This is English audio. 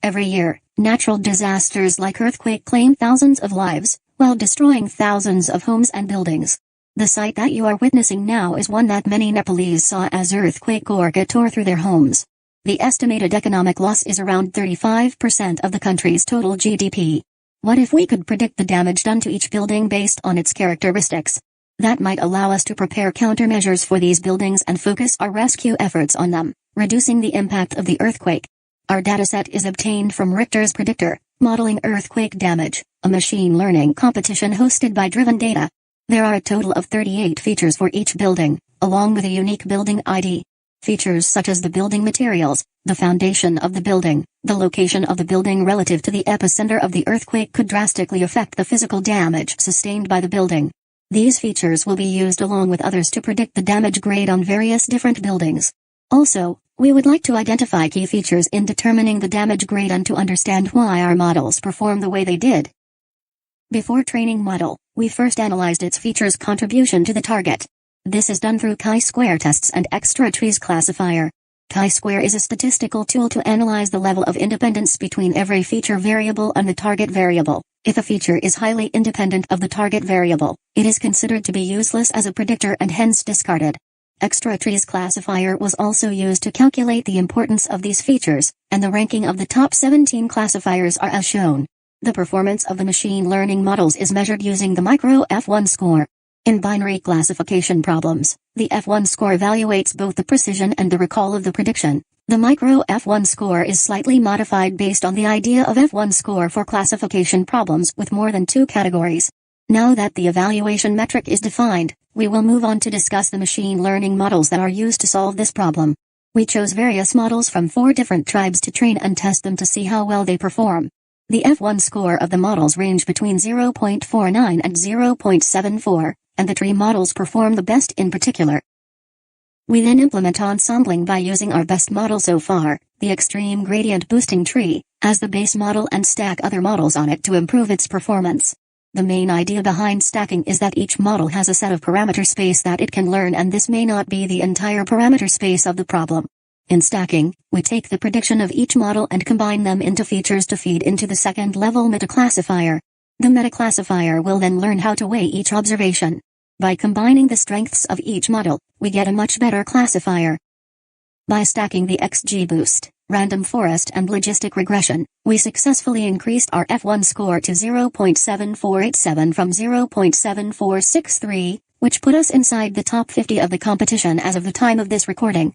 Every year, natural disasters like earthquake claim thousands of lives, while destroying thousands of homes and buildings. The sight that you are witnessing now is one that many Nepalese saw as earthquake Gorga tore through their homes. The estimated economic loss is around 35% of the country's total GDP. What if we could predict the damage done to each building based on its characteristics? That might allow us to prepare countermeasures for these buildings and focus our rescue efforts on them, reducing the impact of the earthquake. Our dataset is obtained from Richter's Predictor, Modeling Earthquake Damage, a machine learning competition hosted by Driven Data. There are a total of 38 features for each building, along with a unique building ID. Features such as the building materials, the foundation of the building, the location of the building relative to the epicenter of the earthquake could drastically affect the physical damage sustained by the building. These features will be used along with others to predict the damage grade on various different buildings. Also, we would like to identify key features in determining the damage grade and to understand why our models perform the way they did. Before training model, we first analyzed its features' contribution to the target. This is done through chi-square tests and extra trees classifier. Chi-square is a statistical tool to analyze the level of independence between every feature variable and the target variable. If a feature is highly independent of the target variable, it is considered to be useless as a predictor and hence discarded. Extra trees classifier was also used to calculate the importance of these features, and the ranking of the top 17 classifiers are as shown. The performance of the machine learning models is measured using the micro F1 score. In binary classification problems, the F1 score evaluates both the precision and the recall of the prediction. The micro F1 score is slightly modified based on the idea of F1 score for classification problems with more than 2 categories. Now that the evaluation metric is defined, we will move on to discuss the machine learning models that are used to solve this problem. We chose various models from 4 different tribes to train and test them to see how well they perform. The F1 score of the models range between 0.49 and 0.74, and the tree models perform the best in particular. We then implement ensembling by using our best model so far, the extreme gradient boosting tree, as the base model and stack other models on it to improve its performance. The main idea behind stacking is that each model has a set of parameter space that it can learn, and this may not be the entire parameter space of the problem. In stacking, we take the prediction of each model and combine them into features to feed into the second-level metaclassifier. The metaclassifier will then learn how to weigh each observation. By combining the strengths of each model, we get a much better classifier. By stacking the XGBoost, random forest and logistic regression, we successfully increased our F1 score to 0.7487 from 0.7463, which put us inside the top 50 of the competition as of the time of this recording.